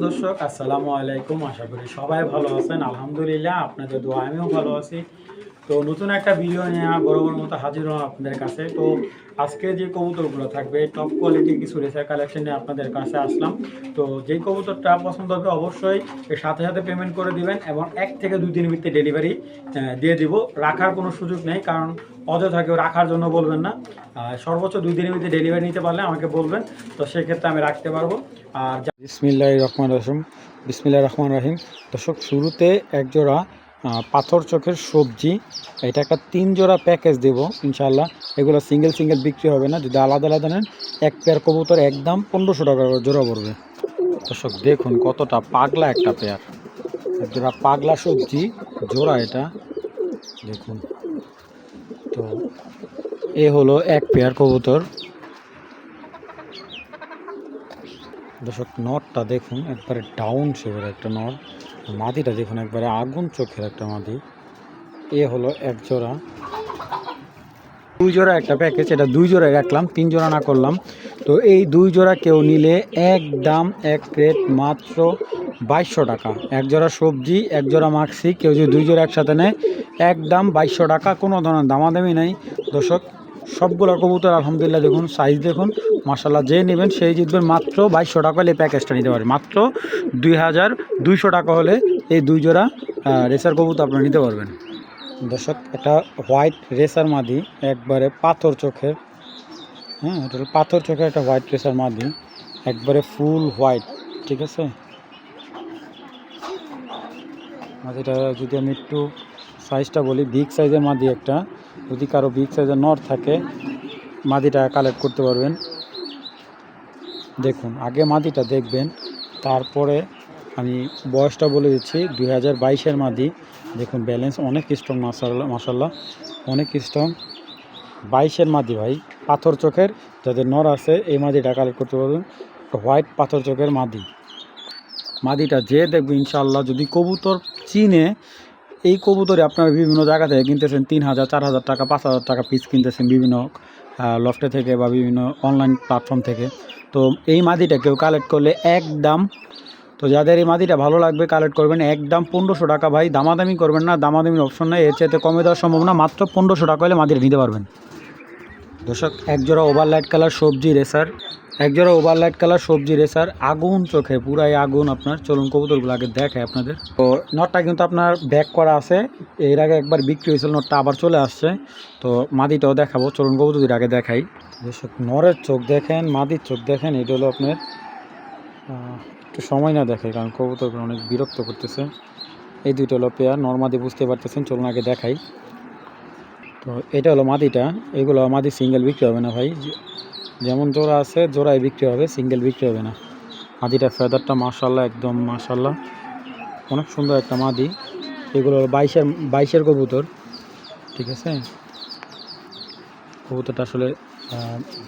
দর্শক আসসালামু আলাইকুম, আশা করি সবাই ভালো আছেন। আলহামদুলিল্লাহ আপনাদের দোয়া আমিও ভালো আছি। তো নতুন একটা ভিডিও নিয়ে বরাবর মতো হাজির হলাম আপনাদের কাছে। তো আজকে যে কবুতরগুলো থাকবে টপ কোয়ালিটি কিছু রেসার কালেকশন নিয়ে আপনাদের কাছে আসলাম। তো যেই কবুতরটা পছন্দ হবে অবশ্যই এর সাথে সাথে পেমেন্ট করে দিবেন এবং 1 থেকে 2 দিনের ভিতরে ডেলিভারি দিয়ে দিব। রাখার কোনো সুযোগ নেই, কারণ অযথা কেউ রাখার জন্য বলবেন না। সর্বোচ্চ 2 দিনের ভিতরে ডেলিভারি নিতে পারলে আমাকে বলবেন, তো সেক্ষেত্রে আমি রাখতে পারবো। আর বিসমিল্লাহির রহমান রহিম। দর্শক, শুরুতে এক জোড়া পাথর চোখের সবজি, এটা একটা 3 জোড়া প্যাকেজ দেব ইনশাল্লাহ। এগুলো সিঙ্গেল সিঙ্গেল বিক্রি হবে না, যদি আলাদা আলাদা নেন এক পেয়ার কবুতর একদম 1500 টাকা করে জোড়া পড়বে। দর্শক দেখুন কতটা পাগলা একটা পেয়ার, এক জোড়া পাগলা সবজি জোড়া, এটা দেখুন। তো এ হলো এক পেয়ার কবুতর। দর্শক, নটটা দেখুন একবারে ডাউন শেপের একটা নট, মাদিটা দেখুন একবারে আগুন চোখের একটা মাদি। এ হলো এক জোড়া, 2 জোড়া একটা প্যাকেজ, এটা 2 জোড়া রাখলাম, 3 জোড়া না করলাম। তো এই 2 জোড়া কেউ নিলে একদম এক রেট মাত্র 2200 টাকা। এক জোড়া সবজি, এক জোড়া মাক্সি, কেউ যদি 2 জোড়া একসাথে নেয় একদম 2200 টাকা, কোনো ধরনের দামাদামি নেই। দর্শক, সবগুলো কবুতর আলহামদুলিল্লাহ দেখুন, সাইজ দেখুন, মাশাল্লাহ। যে নেবেন সেই জিতবেন। মাত্র 2200 টাকা হলে এই প্যাকেজটা নিতে পারেন। মাত্র 2200 টাকা হলে এই 2 জোড়া রেসার কবুতর আপনারা নিতে পারবেন। দর্শক, এটা হোয়াইট রেসার মাদি, একবারে পাথর চোখের। হ্যাঁ, এটা হলো পাথর চোখের একটা হোয়াইট রেসার মাদি, একবারে ফুল হোয়াইট। ঠিক আছে, মাদিটা যদি আমি একটু সাইজটা বলি, বিগ সাইজের মাদি একটা। যদি কারো বিগ সাইজের নর থাকে মাদিটা কালেক্ট করতে পারবেন। দেখুন, আগে মাদিটা দেখবেন, তারপরে আমি বয়সটা বলে দিচ্ছি। 2022-এর মাদি। দেখুন ব্যালেন্স অনেক স্ট্রং, মাশাল্লাহ অনেক স্ট্রং। 22-এর মাদি ভাই, পাথর চোখের। যাদের নর আছে এই মাদিটা কালেক্ট করতে পারবেন। হোয়াইট পাথর চোখের মাদিটা যে দেখবে ইনশাল্লাহ, যদি কবুতর চিনে, এই কবুতরে আপনারা বিভিন্ন জায়গা থেকে কিনতেছেন 3000, 4000 টাকা, 5000 টাকা পিস কিনতেছেন বিভিন্ন লফটে থেকে বা বিভিন্ন অনলাইন প্ল্যাটফর্ম থেকে। তো এই মাদিটা কেউ কালেক্ট করলে একদম, তো যাদের এই মাদিটা ভালো লাগবে কালেক্ট করবেন একদম 1500 টাকা ভাই। দামাদামি করবেন না, দামাদামির অপশন নেই, এর চাইতে কমে দেওয়া সম্ভব না। মাত্র 1500 টাকা হলে মাদিটা নিতে পারবেন। দর্শক, একজোড়া ওভারলাইট কালার সবজি রেসার, আগুন চোখে, পুরাই আগুন আপনার। চলুন কবুতরগুলো আগে দেখায় আপনাদের। তো নটটা কিন্তু আপনার ব্যাক করা আছে, এর আগে একবার বিক্রি হয়েছিল, নটটা আবার চলে আসছে। তো মাদিটাও দেখাবো, চলুন কবুতরটির আগে দেখাই। দর্শক, নরের চোখ দেখেন, মাদির চোখ দেখেন, এটা হলো আপনার একটু সময় না দেখে, কারণ কবুতরগুলো অনেক বিরক্ত করতেছে। এই দুইটা হলো পেয়ার, নর্মাদি বুঝতে পারতেছেন। চলুন আগে দেখাই। তো এটা হলো মাদিটা। এগুলো মাদি সিঙ্গেল বিক্রি হবে না ভাই, যেমন জোড়া আছে জোড়াই বিক্রি হবে, সিঙ্গেল বিক্রি হবে না। মাদিটা ফেদারটা মাশাল্লাহ, একদম মাশাল্লাহ অনেক সুন্দর একটা মাদি। এগুলো 22-এর কবুতর। ঠিক আছে, কবুতরটা আসলে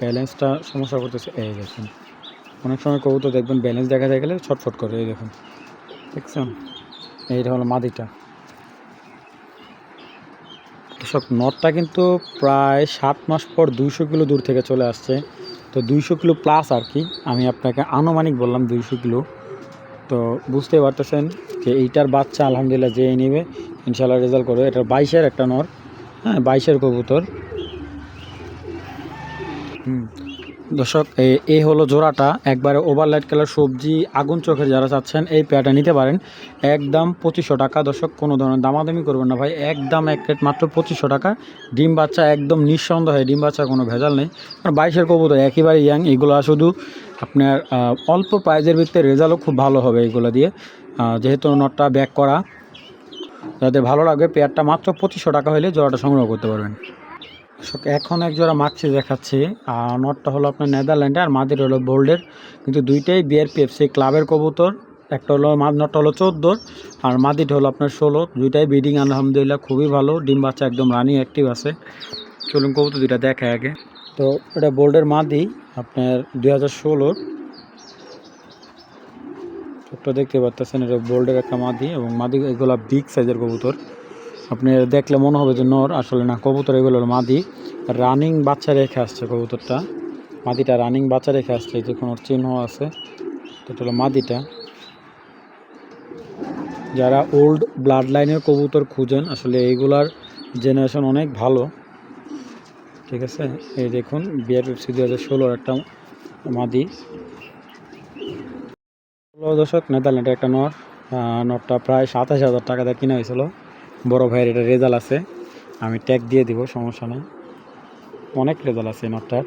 ব্যালেন্সটা সমস্যা করতেছে। এই দেখুন, অনেক সময় কবুতর দেখবেন ব্যালেন্স দেখা যায় গেলে ছটফট করে। এই দেখুন, দেখছেন, এইটা হলো মাদিটা। সব নটটা কিন্তু প্রায় 7 মাস পর 200 কিলো দূর থেকে চলে আসছে। তো 200 কিলো প্লাস আর কি, আমি আপনাকে আনুমানিক বললাম 200 কিলো। তো বুঝতে পারতেছেন যে এইটার বাচ্চা আলহামদুলিল্লাহ যে নেবে ইনশাল্লাহ রেজাল্ট করবে। এটা 22-এর একটা নর, হ্যাঁ 22-এর কবুতর। দর্শক, এই হলো জোড়াটা, একবারে ওভারলাইট কালার সবজি আগুন চোখের। যারা চাচ্ছেন এই পেয়ারটা নিতে পারেন একদম 2500 টাকা। দর্শক, কোনো ধরনের দামাদামি করবেন না ভাই, একদম এক রেট মাত্র 2500 টাকা। ডিম বাচ্চা একদম নিঃসন্দেহে, ডিম বাচ্চা কোনো ভেজাল নেই। আর 22-এর কবুতর একেবারে ইয়াং, এগুলো শুধু আপনার অল্প প্রাইজের ভিতরে রেজাল্টও খুব ভালো হবে এগুলো দিয়ে, যেহেতু নটটা ব্যাক করা। যাদের ভালো লাগবে পেয়ারটা মাত্র 2500 টাকা হলে জোড়াটা সংগ্রহ করতে পারবেন। এখন এক জোড়া মাক্সি দেখাচ্ছি। নটটা হলো আপনার নেদারল্যান্ডে, আর মাদির হলো বোল্ডের, কিন্তু দুইটাই বিআরপিএফসি ক্লাবের কবুতর। একটা হলো নটটা হলো 14, আর মাদিটা হলো আপনার 16। দুইটাই ব্রিডিং আলহামদুলিল্লাহ খুবই ভালো, ডিম বাচ্চা একদম রানিং অ্যাক্টিভ আছে। চলুন কবুতর দুইটা দেখায় আগে। তো এটা বোল্ডের মাদি, আপনার 2016। ছোট্ট দেখতে পাচ্ছেন, এটা বোল্ডের একটা মাদি, এবং মাদি এগুলো বিগ সাইজের কবুতর। আপনি দেখলে মনে হবে যে নর, আসলে না, কবুতর এগুলো মাদি। রানিং বাচ্চা রেখে আসছে কবুতরটা, মাদিটা রানিং বাচ্চা রেখে আসছে, যে কোনো চিহ্ন আছে। তো এটা হলো মাদিটা। যারা ওল্ড ব্লাড লাইনের কবুতর খুঁজেন, আসলে এইগুলার জেনারেশন অনেক ভালো, ঠিক আছে। এই দেখুন বিআরএফসি 2016 একটা মাদি। দর্শক নেদারল্যান্ডের একটা নর, নরটা প্রায় 27,000 টাকা দিয়ে কিনা হয়েছিল। বড় ভাইয়ের এটা রেজাল্ট আছে, আমি ট্যাগ দিয়ে দিব, সমস্যা নেই। অনেক রেজাল্ট আছে নরটার।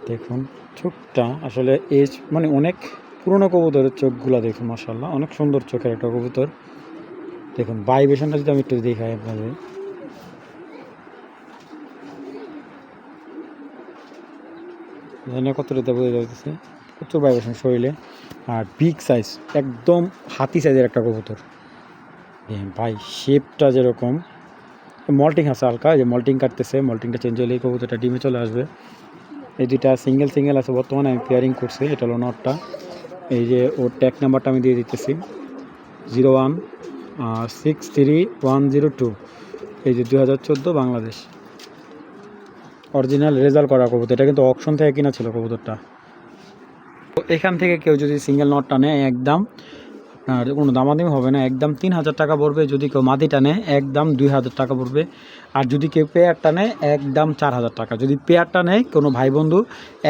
দেখুন চোখটা আসলে এজ মানে অনেক পুরনো কবুতরের চোখগুলো দেখুন, মাশাআল্লাহ অনেক সুন্দর চোখের একটা কবুতর। দেখুন ভাইব্রেশনটা যদি আমি একটু দেখাই আপনাদের, কতটা বোঝা যাচ্ছে, প্রচুর ভাইব্রেশন শরীরে। আর বিগ সাইজ, একদম হাতি সাইজের একটা কবুতর ভাই। শেপটা যেরকম, মল্টিং আছে হালকা, যে মল্টিং কাটতেছে, মল্টিংটা চেঞ্জ হলে এই কবুতরটা ডিমে চলে আসবে। এই দুইটা সিঙ্গেল আছে বর্তমানে, আমি পেয়ারিং করছি। এটা হলো নটটা। এই যে ওর ট্যাগ নাম্বারটা আমি দিয়ে দিতেছি, 01631002। এই যে 2014 বাংলাদেশ, অরিজিনাল রেজাল্ট করা কবুতর। এটা কিন্তু অকশন থেকে কিনা ছিল কবুতরটা। তো এখান থেকে কেউ যদি সিঙ্গেল নটটা নেয়, একদম আর কোনো দামাদামি হবে না, একদম 3,000 টাকা পড়বে। যদি কেউ মাদিটা নেয় একদম 2,000 টাকা পড়বে। আর যদি কেউ পেয়ারটা নেয় একদম 4,000 টাকা। যদি পেয়ারটা নেয় কোনো ভাই বন্ধু,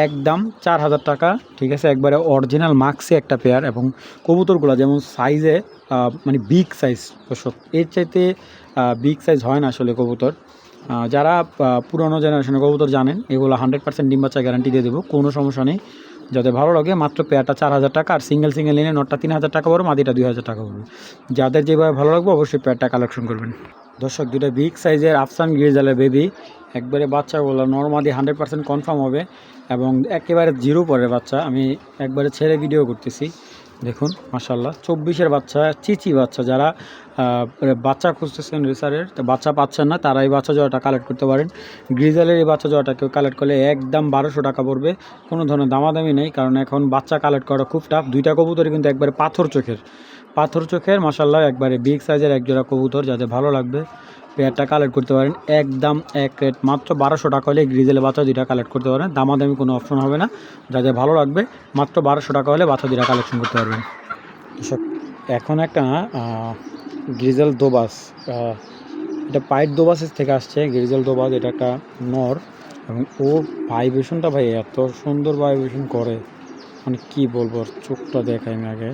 একদম 4,000 টাকা, ঠিক আছে। একবারে অরিজিনাল মার্কসে একটা পেয়ার, এবং কবুতরগুলো যেমন সাইজে মানে বিগ সাইজ দর্শক, এর চাইতে বিগ সাইজ হয় না আসলে কবুতর। যারা পুরনো জেনারেশনের কবুতর জানেন, এগুলো 100% ডিম বাচ্চা গ্যারান্টি দিয়ে দেবো, কোনো সমস্যা নেই। যাদের ভালো লাগে মাত্র পেয়ারটা 4,000 টাকা, আর সিঙ্গেল নিলে নটটা 3,000 টাকা পড়বে, মাদিটা 2,000 টাকা পড়বে। যাদের যেভাবে ভালো লাগবে অবশ্যই পেয়ারটা কালেকশন করবেন। দর্শক দুটো বিগ সাইজের আফসান গ্রিজালের বেবি, একবারে বাচ্চাগুলো নর্মালি 100% কনফার্ম হবে, এবং একেবারে জিরো পরের বাচ্চা। আমি একবারে ছেড়ে ভিডিও করতেছি, দেখুন মাশাআল্লাহ 24-এর বাচ্চা, চিচি বাচ্চা। যারা বাচ্চা খুঁজতেছেন রেসারের, বাচ্চা পাচ্ছেন না, তারা এই বাচ্চা জোড়াটা কালেক্ট করতে পারেন। গ্রিজালের এই বাচ্চা জোড়াটা কেউ কালেক্ট করলে একদম 1,200 টাকা পড়বে, কোনো ধরনের দামাদামি নেই, কারণ এখন বাচ্চা কালেক্ট করা খুব টাফ। দুইটা কবুতরই কিন্তু একবারে পাথর চোখের মাশাআল্লাহ, একবারে বিগ সাইজের এক জোড়া কবুতর। যাদের ভালো লাগবে পেয়ারটা কালেক্ট করতে পারেন, একদম এক রেট মাত্র 1,200 টাকা হলে গ্রিজেলের বাচ্চা দুইটা কালেক্ট করতে পারেন। দামাদামি কোনো অপশন হবে না, যাদের ভালো লাগবে মাত্র 1,200 টাকা হলে বাচ্চা দুইটা কালেকশন করতে পারবেন। এখন একটা গ্রিজেল দোবাস, এটা পাইট দোবাসের থেকে আসছে। গ্রিজেল দোবাস এটা একটা নর, এবং ওর ভাইব্রেশনটা ভাই এত সুন্দর ভাইব্রেশন করে, মানে কী বলবো। চোখটা দেখাই আমি আগে,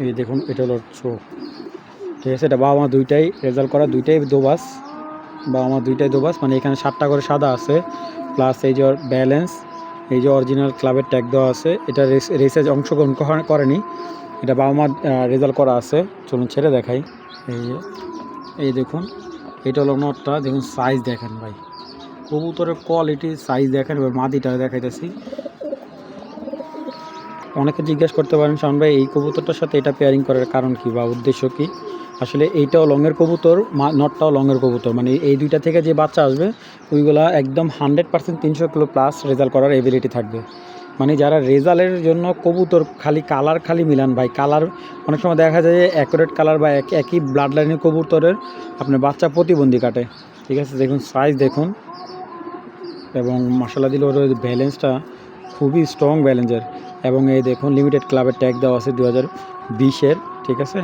এই দেখুন এটা হলো চোখ, ঠিক আছে। এটা বাবা মা দুইটাই রেজাল্ট করা, দুইটাই দোবাস, বাবা মা দুইটাই দোবাস। মানে এখানে 7টা করে সাদা আছে, প্লাস এই যে ব্যালেন্স, এই যে অরিজিনাল ক্লাবের ট্যাগ দেওয়া আছে। এটা রেসে অংশগ্রহণ করেনি, এটা বাবা মা রেজাল্ট করা আছে। চলুন ছেড়ে দেখাই। এই দেখুন এটা হলো নটটা, দেখুন সাইজ দেখেন ভাই, কবুতরের কোয়ালিটি সাইজ দেখেন। এবার মাদিটা দেখাইতেছি। অনেকে জিজ্ঞেস করতে পারেন শাওন ভাই এই কবুতরটার সাথে এটা পেয়ারিং করার কারণ কি বা উদ্দেশ্য কি। আসলে এইটাও লংয়ের কবুতর, নটটাও লংয়ের কবুতর, মানে এই দুইটা থেকে যে বাচ্চা আসবে ওইগুলা একদম 100% 300 কিলো প্লাস রেজাল্ট করার এবিলিটি থাকবে। মানে যারা রেজাল্টের জন্য কবুতর খালি মিলান ভাই, কালার অনেক সময় দেখা যায় যে অ্যাকুরেট কালার বা একই ব্লাড লাইনের কবুতরের আপনার বাচ্চা প্রতিবন্ধী কাটে, ঠিক আছে। দেখুন সাইজ দেখুন, এবং মশলা দিলে ওর ব্যালেন্সটা খুবই স্ট্রং ব্যালেন্সের। এবং এই দেখুন লিমিটেড ক্লাবের ট্যাগ দেওয়া আছে 2020-এর, ঠিক আছে।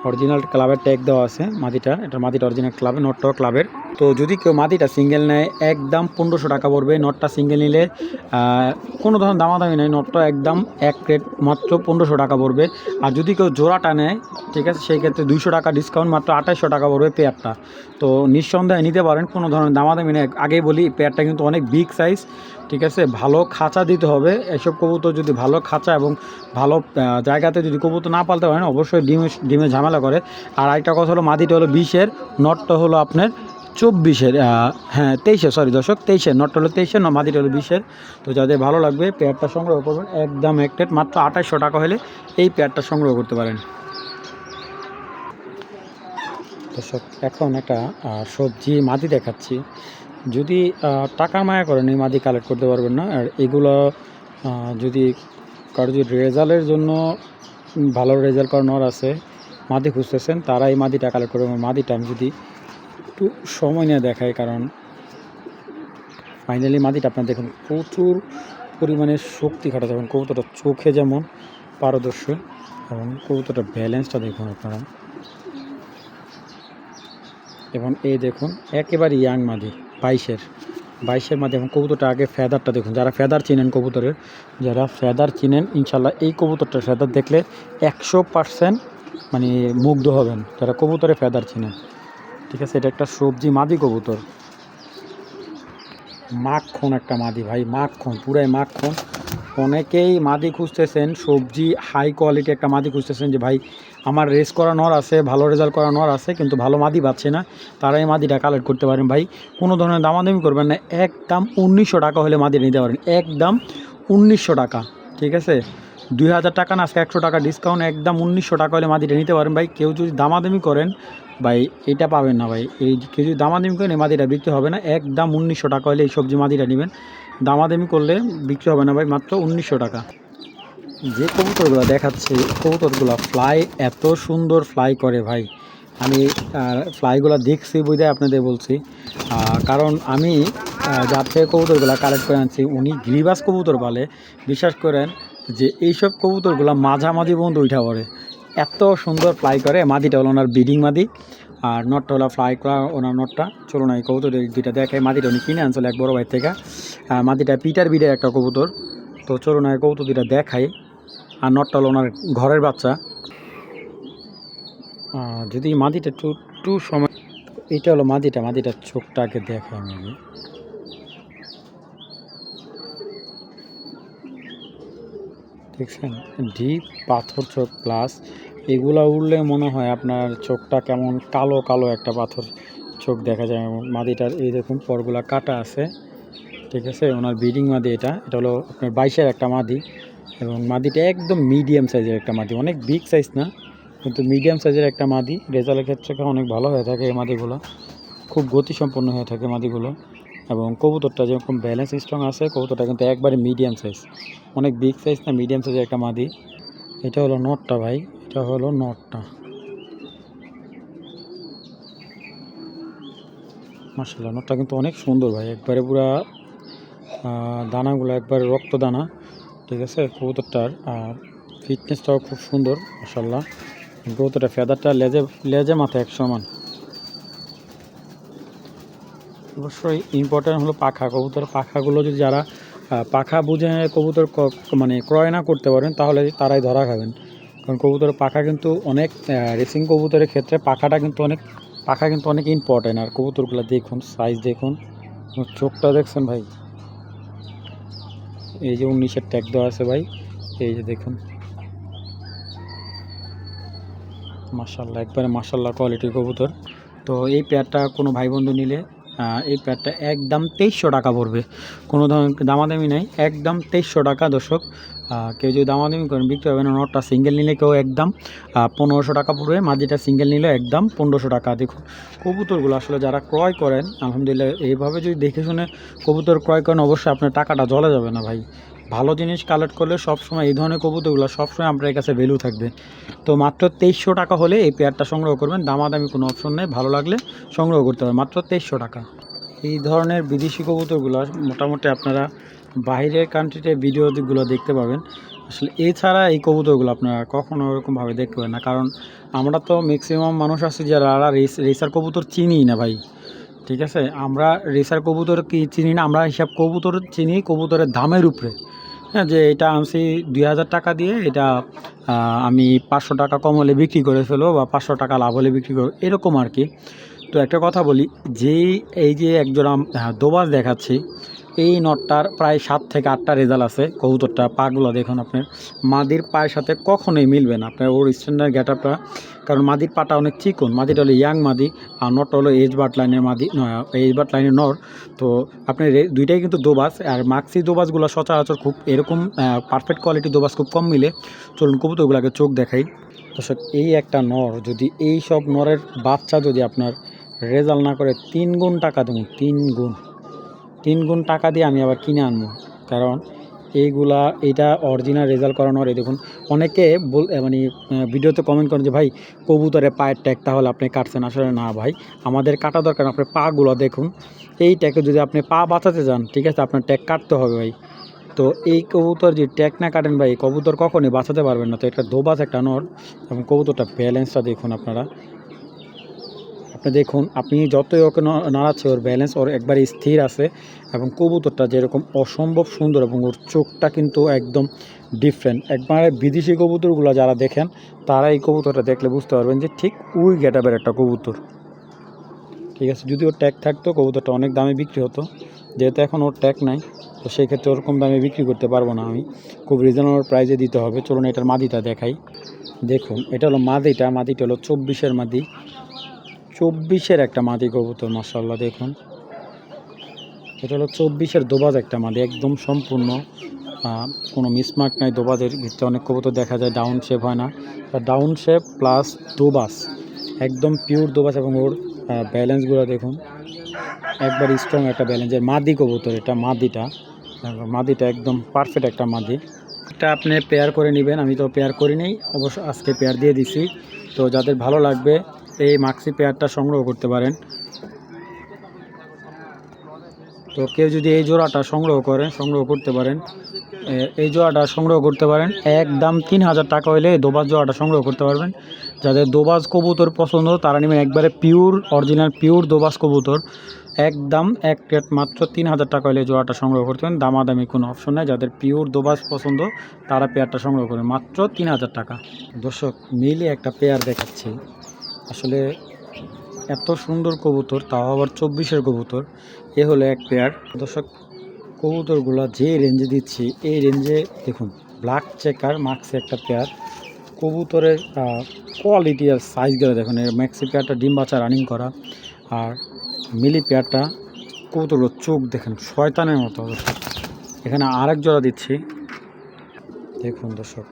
অরিজিনাল ক্লাবের ট্যাগ দেওয়া আছে মাদিটার, এটা মাদিটা অরিজিনাল ক্লাবের, নটটাও ক্লাবের। তো যদি কেউ মাদিটা সিঙ্গেল নেয় একদম 1,500 টাকা পড়বে। নটটা সিঙ্গেল নিলে কোনো ধরনের দামাদামি নেই, নটটা একদম এক রেট মাত্র 1,500 টাকা পড়বে। আর যদি কেউ জোড়াটা নেয়, ঠিক আছে, সেই ক্ষেত্রে 200 টাকা ডিসকাউন্ট, মাত্র 2,800 টাকা পড়বে পেয়ারটা। তো নিঃসন্দেহে নিতে পারেন, কোনো ধরনের দামাদামি নেই। আগেই বলি পেয়ারটা কিন্তু অনেক বিগ সাইজ, ঠিক আছে। ভালো খাঁচা দিতে হবে, এসব কবুতর যদি ভালো খাঁচা এবং ভালো জায়গাতে যদি কবুতর না পালতে পারেন অবশ্যই ডিমে ঝামেলা করে। আর আরেকটা কথা হলো মাদিটা হলো 20-এর, নটটা হলো আপনার 24-এর, হ্যাঁ 23-এর, সরি দর্শক 23-এর, নটটা হলো 23-এর, মাদিটা হলো 20-এর। তো যাদের ভালো লাগবে পেয়ারটা সংগ্রহ করবেন, একদম এক রেট মাত্র 2,800 টাকা হলে এই পেয়ারটা সংগ্রহ করতে পারেন। দর্শক এখন একটা সবজি মাদি দেখাচ্ছি, যদি টাকার মায়া করেন এই মাদি কালেক্ট করতে পারবেন না। আর এগুলো যদি কারো যদি রেজাল্টের জন্য ভালো রেজাল্ট করানোর আছে, মাদি খুঁজতেছেন, তারা এই মাদিটা কালেক্ট করবেন। মাদিটা আমি যদি একটু সময় নিয়ে দেখাই, কারণ ফাইনালি মাদিটা আপনার দেখুন প্রচুর পরিমাণে শক্তি খাটাতে হবে। কবুতরটা চোখে যেমন পারদর্শী এবং কবুতরটার ব্যালেন্সটা দেখুন আপনারা। এবং এই দেখুন একেবারে ইয়াং মাদি 22-এর মাদি। এবং কবুতরটা আগে ফেদারটা দেখুন, যারা ফেদার চিনেন কবুতরের, যারা ফেদার চিনেন ইনশাল্লাহ এই কবুতরটার ফেদার দেখলে 100% মানে মুগ্ধ হবেন যারা কবুতরে ফেদার চিনেন। ঠিক আছে, এটা একটা সবজি মাদি কবুতর, মাখন একটা মাদি ভাই, মাখন, পুরাই মাখন। অনেকেই মাদি খুঁজতেছেন, সবজি হাই কোয়ালিটি একটা মাদি খুঁজতেছেন যে ভাই আমার রেস করা নর আছে, ভালো রেজাল্ট করা নর আছে, কিন্তু ভালো মাদি পাচ্ছে না, তারা এই মাদিটা কালেক্ট করতে পারেন ভাই। কোনো ধরনের দামাদামি করবেন না, একদম 1900 টাকা হলে মাদি নিতে পারেন, একদম 1900 টাকা। ঠিক আছে, 2000 টাকা না, আজকে 100 টাকা ডিসকাউন্ট, একদম 1900 টাকা হলে মাদিটা নিতে পারেন ভাই। কেউ যদি দামাদামি করেন ভাই এটা পাবেন না ভাই, এই কেউ যদি দামাদামি করেন এই মাদিটা বিক্রি হবে না, একদম 1900 টাকা হলে এই সবজি মাদিটা নেবেন, দামাদামি করলে বিক্রি হবে না ভাই, মাত্র 1900 টাকা। যে কবুতরগুলো দেখাচ্ছে কবুতরগুলো ফ্লাই এত সুন্দর ফ্লাই করে ভাই, আমি ফ্লাইগুলো দেখছি বুঝে আপনাদের বলছি। কারণ আমি যার থেকে কবুতরগুলো কালেক্ট করে আনছি উনি গ্রিবাস কবুতর পালে, বিশ্বাস করেন যে এইসব কবুতরগুলো মাঝামাঝি বন্ধু উঠা পড়ে, এত সুন্দর ফ্লাই করে। মাদিটা হলো ওনার ব্রিডিং মাদি, আর নটটা হলো ফ্লাই করা ওনার নটটা। চলুন এই কবুতর দুইটা দেখে। মাদিটা উনি কিনে আনছিল এক বড় ভাই থেকে, মাদিটা পিটার বিডের একটা কবুতর। তো চলুন এই কবুতর দুইটা দেখাই, আর নটটা হলো ওনার ঘরের বাচ্চা। যদি মাদিটা একটু সময়, এটা হলো মাদিটার চোখটাকে দেখাই আমি। দেখছেন ডিপ পাথর চোখ, প্লাস এগুলা উড়লে মনে হয় আপনার চোখটা কেমন কালো কালো একটা পাথর চোখ দেখা যায়। মাদিটার এই দেখুন পরগুলা কাটা আছে। ঠিক আছে, ওনার ব্রিডিং মাদি, এটা হলো আপনার 22-এর একটা মাদি। এবং মাদিটা একদম মিডিয়াম সাইজের একটা মাদি, অনেক বিগ সাইজ না, কিন্তু মিডিয়াম সাইজের একটা মাদি। রেজাল্টের ক্ষেত্রে অনেক ভালো হয়ে থাকে এই মাদিগুলো, খুব গতিসম্পন্ন হয়ে থাকে মাদিগুলো। এবং কবুতরটা যেরকম ব্যালেন্স স্ট্রং আছে, কবুতরটা কিন্তু একবারে মিডিয়াম সাইজ, অনেক বিগ সাইজ না, মিডিয়াম সাইজের একটা মাদি। এটা হলো নটটা ভাই, এটা হলো নটটা। মাশাআল্লাহ, নটটা কিন্তু অনেক সুন্দর ভাই, একবারে পুরা দানাগুলো একবারে রক্ত দানা। ঠিক আছে, কবুতরটার ফিটনেসটাও খুব সুন্দর মাশাআল্লাহ। কবুতরটা ফেদারটা লেজে মাথা এক সমান। অবশ্যই ইম্পর্টেন্ট হলো পাখা, কবুতর পাখাগুলো যদি যারা পাখা বুঝে কবুতর মানে ক্রয় না করতে পারেন তাহলে তারাই ধরা খাবেন। কারণ কবুতরের পাখা কিন্তু অনেক, রেসিং কবুতরের ক্ষেত্রে পাখা কিন্তু অনেক ইম্পর্টেন্ট। আর কবুতরগুলো দেখুন, সাইজ দেখুন, চোখটা দেখছেন ভাই, এই যে 19-এর ট্যাগ দেওয়া আছে ভাই, এই যে দেখুন মাশাআল্লাহ, একবারে মাশাআল্লাহ কোয়ালিটির কবুতর। তো এই পেয়ারটা কোনো ভাই বন্ধু নিলে এই পেয়ারটা একদম 2300 টাকা পড়বে, কোনো ধরনের দামাদামি নেই, একদম 2300 টাকা। দর্শক কেউ যদি দামাদামি করেন বিক্রি হবে না। নটটা সিঙ্গেল নিলে কেউ একদম 1500 টাকা পড়বে, মাঝিটা সিঙ্গেল নিলে একদম 1500 টাকা। দেখুন কবুতরগুলো আসলে যারা ক্রয় করেন আলহামদুলিল্লাহ, এইভাবে যদি দেখে শুনে কবুতর ক্রয় করেন অবশ্যই আপনার টাকাটা জলে যাবে না ভাই। ভালো জিনিস কালেক্ট করলে সবসময় এই ধরনের কবুতরগুলো সবসময় আপনার কাছে ভ্যালু থাকবে। তো মাত্র 2300 টাকা হলে এই পেয়ারটা সংগ্রহ করবেন, দামাদামি কোনো অপশন নেই, ভালো লাগলে সংগ্রহ করতে হবে, মাত্র 2300 টাকা। এই ধরনের বিদেশি কবুতরগুলো মোটামুটি আপনারা বাইরের কান্ট্রিতে ভিডিওগুলো দেখতে পাবেন, আসলে এছাড়া এই কবুতরগুলো আপনারা কখনো ওরকমভাবে দেখতে পাবেন না। কারণ আমরা তো ম্যাক্সিমাম মানুষ আছে যারা রেসার কবুতর চিনি না ভাই। ঠিক আছে, আমরা রেসার কবুতর কি চিনি না, আমরা হিসাব কবুতর চিনি কবুতরের দামের উপরে। হ্যাঁ, যে এটা আনছি 2000 টাকা দিয়ে, এটা আমি 500 টাকা কম হলে বিক্রি করে ফেলবো বা 500 টাকা লাভ হলে বিক্রি করবো, এরকম আর কি। তো একটা কথা বলি, এই যে একজোড়া দোবাজ দেখাচ্ছি, এই নটটার প্রায় 7 থেকে 8টা রেজাল্ট আছে। কবুতরটা পাগুলো দেখুন, আপনার মাদির পায়ের সাথে কখনোই মিলবে না আপনার ওর স্ট্যান্ডার্ড গেটআপটা, কারণ মাদির পাটা অনেক চিকন। মাদিটা হলো ইয়াং মাদি, আর নটটা হলো এজ বাট লাইনের মাদি, এজ বাট লাইনের নর। তো আপনার দুইটাই কিন্তু দোবাজ, আর মাক্সি দোবাজগুলো সচরাচর খুব এরকম পারফেক্ট কোয়ালিটি দোবাজ খুব কম মিলে। চলুন কবুতরগুলোকে চোখ দেখাই। দর্শক এই একটা নর, যদি এই সব নরের বাচ্চা যদি আপনার রেজাল্ট না করে 3 গুণ টাকা দেবো, 3 গুণ টাকা দিয়ে আমি আবার কিনে আনবো। কারণ এটা অরিজিনাল রেজাল্ট করানো। এই দেখুন অনেকে মানে ভিডিওতে কমেন্ট করেন যে ভাই কবুতরের পায়ের ট্যাগ তাহলে আপনি কাটছেন। আসলে না ভাই, আমাদের কাটা দরকার, আপনি পাগুলো দেখুন, এই ট্যাগে যদি আপনি পা বাঁচাতে চান ঠিক আছে আপনার ট্যাগ কাটতে হবে ভাই। তো এই কবুতর যে ট্যাগ না কাটেন ভাই, এই কবুতর কখনই বাঁচাতে পারবেন না। তো একটা দোবাজ একটা নর, এবং কবুতরটা ব্যালেন্সটা দেখুন আপনারা। আপনি দেখুন, আপনি যতই ওকে নাড়াচ্ছে ওর ব্যালেন্স ওর একবারে স্থির আছে, এবং কবুতরটা যেরকম অসম্ভব সুন্দর, এবং ওর চোখটা কিন্তু একদম ডিফারেন্ট। একবারে বিদেশি কবুতরগুলো যারা দেখেন তারা এই কবুতরটা দেখলে বুঝতে পারবেন যে ঠিক ওই গেটআপের একটা কবুতর। ঠিক আছে, যদি ওর ট্যাগ থাকতো কবুতরটা অনেক দামে বিক্রি হতো, যেহেতু এখন ওর ট্যাগ নাই, তো সেই ক্ষেত্রে ওরকম দামে বিক্রি করতে পারবো না আমি, খুব রিজনেবল প্রাইসে দিতে হবে। চলুন এটার মাদিটা দেখাই। দেখুন, এটা হলো মাদিটা হলো 24-এর মাদি, 24-এর একটা মাদি কবুতর মাশাআল্লাহ। দেখুন, এটা হলো 24-এর দোবাজ একটা মাদি, একদম সম্পূর্ণ কোনো মিসমার্ক নাই। দোবাজের ভিতরে অনেক কবুতর দেখা যায় ডাউন শেপ হয় না, ডাউন শেপ প্লাস দোবাজ, একদম পিওর দোবাজ, এবং ওর ব্যালেন্সগুলো দেখুন, একবার স্ট্রং একটা ব্যালেন্সের মাদি কবুতর। এটা মাদিটা একদম পারফেক্ট একটা মাদি। এটা আপনি পেয়ার করে নেবেন, আমি তো পেয়ার করি নেই, অবশ্য আজকে পেয়ার দিয়ে দিছি। তো যাদের ভালো লাগবে এই মাক্সি পেয়ারটা সংগ্রহ করতে পারেন। তো কেউ যদি এই জোড়াটা সংগ্রহ করতে পারেন, এই জোড়াটা সংগ্রহ করতে পারেন। একদম 3000 টাকা হলে দোবাজ জোড়াটা সংগ্রহ করতে পারবেন। যাদের দোবাজ কবুতর পছন্দ তারা নেবেন একবারে পিওর অরিজিনাল পিওর দোবাজ কবুতর, একদম এক রেট মাত্র 3000 টাকা হলে জোড়াটা সংগ্রহ করতে পারেন। দামাদামি কোনো অপশন নাই। যাদের পিওর দোবাজ পছন্দ তারা পেয়ারটা সংগ্রহ করেন মাত্র 3000 টাকা। দর্শক, মিলে একটা পেয়ার দেখাচ্ছি। আসলে এত সুন্দর কবুতর, তাও আবার 24-এর কবুতর, এ হলো এক পেয়ার। দর্শক, কবুতরগুলো যে রেঞ্জে দিচ্ছি এই রেঞ্জে দেখুন, ব্ল্যাক চেকার মাক্সি একটা পেয়ার কবুতরের কোয়ালিটি আর সাইজগুলো দেখুন। এর ম্যাক্সি পেয়ারটা ডিম বাচ্চা রানিং করা, আর মিলি পেয়ারটা কবুতরগুলো চোখ দেখেন শয়তানের মতো। দর্শক, এখানে আরেক জোড়া দিচ্ছি, দেখুন দর্শক,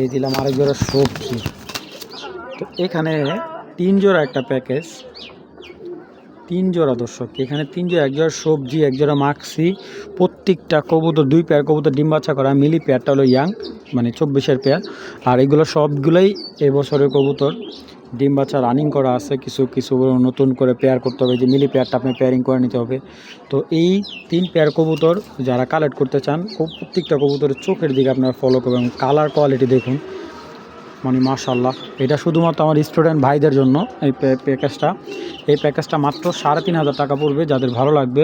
এই দিলাম আরেক জোড়া সবজি। তো এখানে 3 জোড়া একটা প্যাকেজ, 3 জোড়া দর্শক, এখানে 3 জোড়া, এক জোড়া সবজি, এক জোড়া মাক্সি। প্রত্যেকটা কবুতর 2 পেয়ার কবুতর ডিম বাচ্চা করা। মিলি পেয়ারটা হলো ইয়াং, মানে 24-এর পেয়ার। আর এগুলো সবগুলোই এবছরের কবুতর, ডিম বাচ্চা রানিং করা আছে। কিছু কিছু নতুন করে পেয়ার করতে হবে, যে মিলি পেয়ারটা আপনি পেয়ারিং করে নিতে হবে। তো এই 3 পেয়ার কবুতর যারা কালেক্ট করতে চান, প্রত্যেকটা কবুতরের চোখের দিকে আপনারা ফলো করবেন, কালার কোয়ালিটি দেখুন, মানে মাশাআল্লাহ। এটা শুধুমাত্র আমার স্টুডেন্ট ভাইদের জন্য এই প্যাকেজটা মাত্র 3500 টাকা পড়বে। যাদের ভালো লাগবে,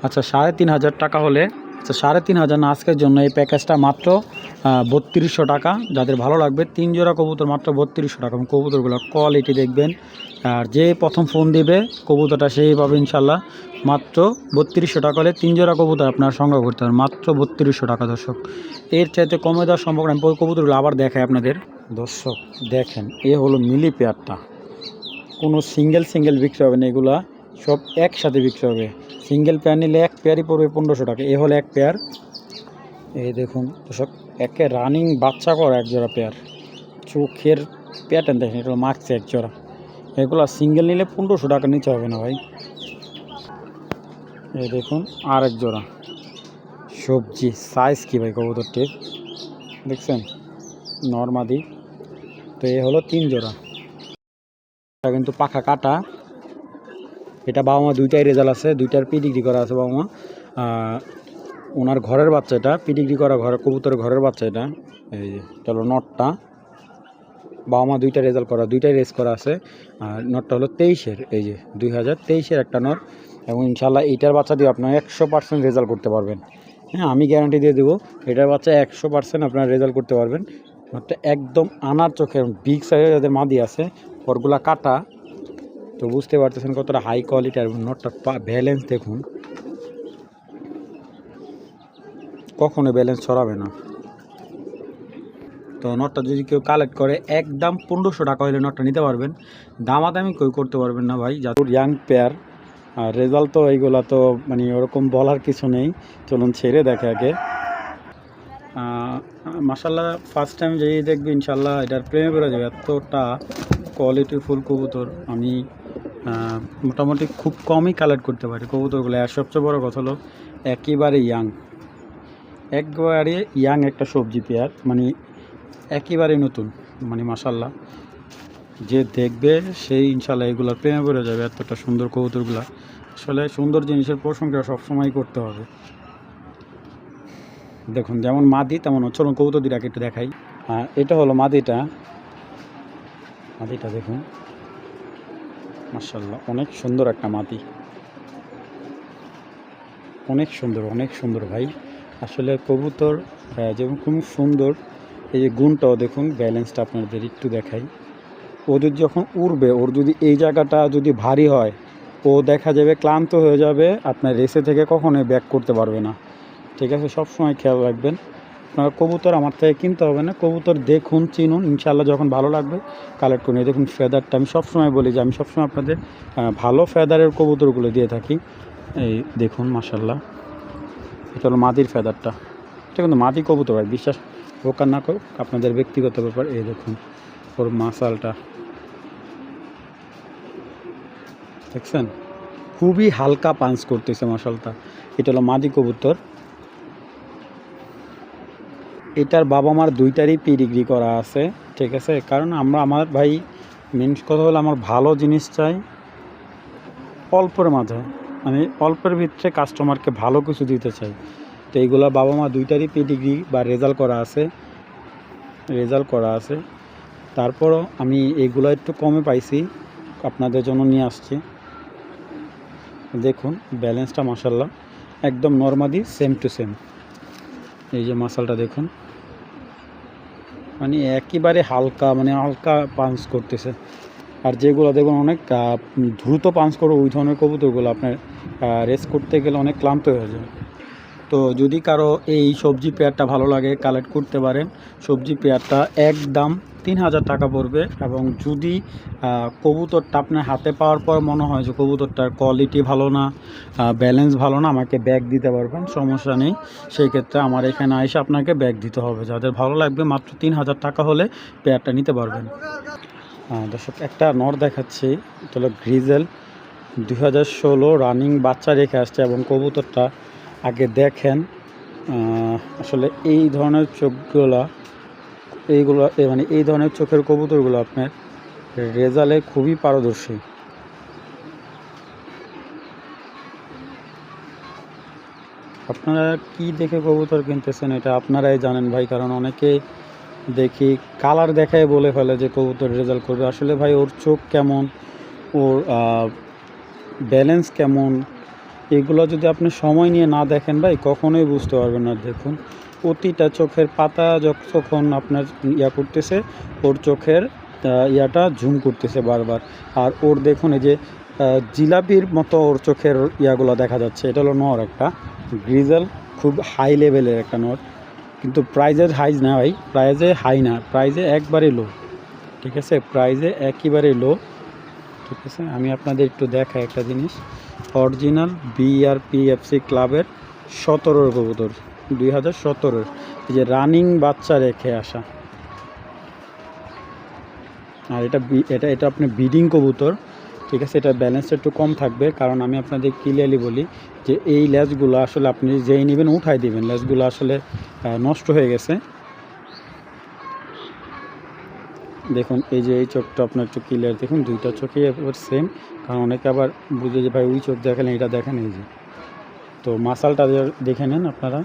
আচ্ছা 3500 টাকা হলে, আচ্ছা 3500 না, আজকের জন্য এই প্যাকেজটা মাত্র 3200 টাকা। যাদের ভালো লাগবে 3 জোড়া কবুতর মাত্র 3200 টাকা। এবং কবুতরগুলোর কোয়ালিটি দেখবেন, আর যে প্রথম ফোন দিবে কবুতরটা সেই পাবে ইনশাল্লাহ। মাত্র 3200 টাকা হলে 3 জোড়া কবুতর আপনারা সংগ্রহ করতে পারেন মাত্র 3200 টাকা। দর্শক, এর চাইতে কমে দেওয়া সম্ভব না। আমি কবুতরগুলো আবার দেখাই আপনাদের। দর্শক দেখেন, এ হলো মিলি পেয়ারটা, কোনো সিঙ্গেল বিক্রি হবে না, এগুলা সব একসাথে বিক্রি হবে। সিঙ্গেল পেয়ার নিলে এক পেয়ারই পড়বে 1500 টাকা। এ হলো এক পেয়ার, এই দেখুন দর্শক, একে রানিং বাচ্চা করা এক জোড়া পেয়ার, চোখের প্যাটার্ন দেখেন, এটা মার্কছে এক জোড়া। এগুলো সিঙ্গেল নিলে 1500 টাকা নিচে হবে না ভাই। এই দেখুন আর এক জোড়া সবজি, সাইজ কি ভাই কবুতরটির দেখছেন, নর্মাদি। তো এ হলো 3 জোড়া, এটা কিন্তু পাখা কাটা। এটা বাবা মা দুইটাই রেজাল্ট আছে, দুইটার পিডিগ্রি করা আছে বাবা মা। ওনার ঘরের বাচ্চা, এটা পিডিগ্রি করা কবুতরের ঘরের বাচ্চা। এটা এই যে চলো নটটা, বাবা মা দুইটা রেজাল্ট করা, দুইটাই রেস করা আছে। আর নটটা হলো 23-এর, এই যে 2023-এর একটা নট। এবং ইনশাল্লাহ এইটার বাচ্চা দিয়ে আপনারা 100% রেজাল্ট করতে পারবেন। হ্যাঁ, আমি গ্যারান্টি দিয়ে দেবো, এটার বাচ্চা 100% আপনারা রেজাল্ট করতে পারবেন। নটটা একদম আনার চোখে, বিগ সাইজের যাদের মাদি আছে ওরগুলা কাটা, তো বুঝতে পারতেছেন কতটা হাই কোয়ালিটি। আর নটটার ব্যালেন্স দেখুন, কখনো ব্যালেন্স ছড়াবে না। তো নটটা যদি কেউ কালেক্ট করে একদম 1500 টাকা হলে নটটা নিতে পারবেন, দামাদামি কেউ করতে পারবেন না ভাই। যাদের ইয়াং পেয়ার, আর রেজাল্ট তো এইগুলা তো মানে ওরকম বলার কিছু নেই। চলুন ছেড়ে দেখে আগে। মাশাল্লাহ, ফার্স্ট টাইম যেই দেখবে ইনশাল্লাহ এটার প্রেমে পড়ে যাবে, এতটা কোয়ালিটিফুল কবুতর। আমি মোটামুটি খুব কমই কালেক্ট করতে পারি কবুতরগুলো। আর সবচেয়ে বড় কথা হলো একবারে ইয়াং একটা সবজি পেয়ার, মানে একেবারে নতুন, মানে মাশাল্লাহ যে দেখবে সেই ইনশাল্লাহ এগুলোর প্রেমে পড়ে যাবে। এতটা সুন্দর কবুতরগুলা, আসলে সুন্দর জিনিসের প্রশংসা সবসময় করতে হবে। দেখুন যেমন মাদি তেমন হচ্ছে কবুতর দুটাকে একটু দেখাই। এটা হলো মাদিটা, মাদিটা দেখুন মাশাআল্লাহ অনেক সুন্দর একটা মাদি, অনেক সুন্দর অনেক সুন্দর ভাই। আসলে কবুতর যেমন খুব সুন্দর, এই যে গুণটাও দেখুন, ব্যালেন্সটা আপনাদের একটু দেখাই। ও যদি যখন উড়বে, ওর যদি এই জায়গাটা যদি ভারী হয়, ও দেখা যাবে ক্লান্ত হয়ে যাবে, আপনার রেসে থেকে কখনোই ব্যাক করতে পারবে না। ঠিক আছে, সবসময় খেয়াল রাখবেন। আপনারা কবুতর আমার থেকে কিনতে হবে না, কবুতর দেখুন চিনুন, ইনশাআল্লাহ যখন ভালো লাগবে কালেক্ট করুন। দেখুন ফেদারটা আমি সবসময় বলি যে আমি সবসময় আপনাদের ভালো ফেদারের কবুতরগুলো দিয়ে থাকি। এই দেখুন মাশাআল্লাহ, এটা হলো মাদির ফেদারটা। এটা কিন্তু মাদি কবুতর ভাই, বিশ্বাস হোক আর না করুক আপনাদের ব্যক্তিগত ব্যাপার। এই দেখুন ওর মাসালটা দেখছেন, খুবই হালকা পাঞ্চ করতেছে মাশাআল্লাহ। এটা হলো মাদি কবুতর। এটার বাবা মার দুইটারই পিডিগ্রি করা আছে, ঠিক আছে। কারণ আমার ভাই মেন কথা হলো আমার ভালো জিনিস চাই অল্পের মাঝে, মানে অল্পের ভিতরে কাস্টমারকে ভালো কিছু দিতে চাই। তো এইগুলো বাবা মা দুইটারই পিডিগ্রি বা রেজাল্ট করা আছে। তারপরও আমি এইগুলো একটু কমে পাইছি, আপনাদের জন্য নিয়ে আসছি। দেখুন ব্যালেন্সটা মাশাআল্লাহ একদম নরমালি সেম টু সেম। এই যে মাসালটা দেখুন, মানে একেবারে হালকা, মানে হালকা পাঞ্চ করতেছে। আর যেগুলো দেখুন অনেক দ্রুত পাঞ্চ করে, ওই ধরনের কবুতরগুলো আপনার রেস করতে গেলে অনেক ক্লান্ত হয়ে যায়। তো যদি কারো এই সবজি পেয়ারটা ভালো লাগে কালেক্ট করতে পারেন। সবজি পেয়ারটা একদম 3000 টাকা পড়বে। এবং যদি কবুতরটা আপনার হাতে পাওয়ার পর মনে হয় যে কবুতরটার কোয়ালিটি ভালো না, ব্যালেন্স ভালো না, আমাকে ব্যাগ দিতে পারবেন, সমস্যা নেই। সেই ক্ষেত্রে আমার এখানে এসে আপনাকে ব্যাগ দিতে হবে। যাদের ভালো লাগবে মাত্র 3000 টাকা হলে পেয়ারটা নিতে পারবেন। দর্শক একটা নর দেখাচ্ছি, এটা হলো গ্রিজেল 2016 রানিং বাচ্চা রেখে আসছে। এবং কবুতরটা আগে দেখেন, আসলে এই ধরনের চোখগুলা, মানে এই ধরনের চোখের কবুতরগুলো আপনার রেজাল্টে খুবই পারদর্শী। আপনারা কি দেখে কবুতর কিনতেছেন এটা আপনারাই জানেন ভাই। কারণ অনেকে দেখি কালার দেখায় বলে ফেলে যে কবুতর রেজাল্ট করবে। আসলে ভাই ওর চোখ কেমন, ওর ব্যালেন্স কেমন, এগুলো যদি আপনি সময় নিয়ে না দেখেন ভাই কখনোই বুঝতে পারবেন না। দেখুন প্রতিটা চোখের পাতা যখন আপনার করতেছে, ওর চোখের ইয়াটা ঝুম করতেছে বারবার। আর ওর দেখুন এই যে জিলাপির মতো ওর চোখের ইয়াগুলো দেখা যাচ্ছে। এটা হলো নর একটা গ্রিজেল, খুব হাই লেভেলের একটা নর। কিন্তু প্রাইজের হাই না ভাই, প্রাইজে হাই না, প্রাইজে একবারে লো। ঠিক আছে, প্রাইজে একেবারে লো। ঠিক আছে, আমি আপনাদের একটু দেখাই একটা জিনিস। অরিজিনাল BRPFC ক্লাবের 17 কবুতর, 2017 এই যে রানিং বাচ্চা রেখে আসা। আর এটা আপনি ব্রিডিং কবুতর, ঠিক আছে। এটা ব্যালেন্সটা একটু কম থাকবে, কারণ আমি আপনাদের ক্লিয়ারলি বলি যে এই লেজগুলো আসলে আপনি যেই নেবেন উঠাই দিবেন, লেজগুলো আসলে নষ্ট হয়ে গেছে। দেখুন এই যে এই চোখটা আপনার একটু ক্লিয়ার দেখুন, দুইটা চোখেই এবার সেম। কারণ অনেকে আবার বুঝে যে ভাই ওই চোখ দেখেন, এটা দেখেন। এই যে তো মাসালটা দেখে নেন আপনারা।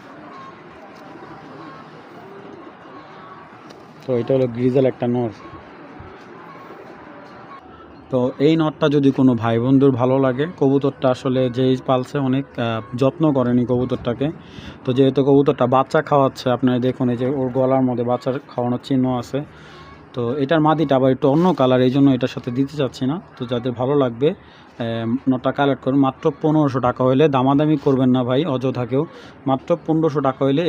তো এটা হলো গ্রিজেল একটা নর। তো এই নটটা যদি কোনো ভাই বন্ধুর ভালো লাগে, কবুতরটা আসলে যেই পালছে অনেক যত্ন করেনি কবুতরটাকে। তো যেহেতু কবুতরটা বাচ্চা খাওয়াচ্ছে, আপনারা দেখুন এই যে ওর গলার মধ্যে বাচ্চার খাওয়ানোর চিহ্ন আছে। তো এটার মাদিটা আবার একটু অন্য কালার, এই জন্য এটার সাথে দিতে চাচ্ছি না। তো যাদের ভালো লাগবে নটটা কালেক্ট করুন। মাত্র 1500 টাকা হলে, দামাদামি করবেন না ভাই অযথাকেও, মাত্র 1500 টাকা হলে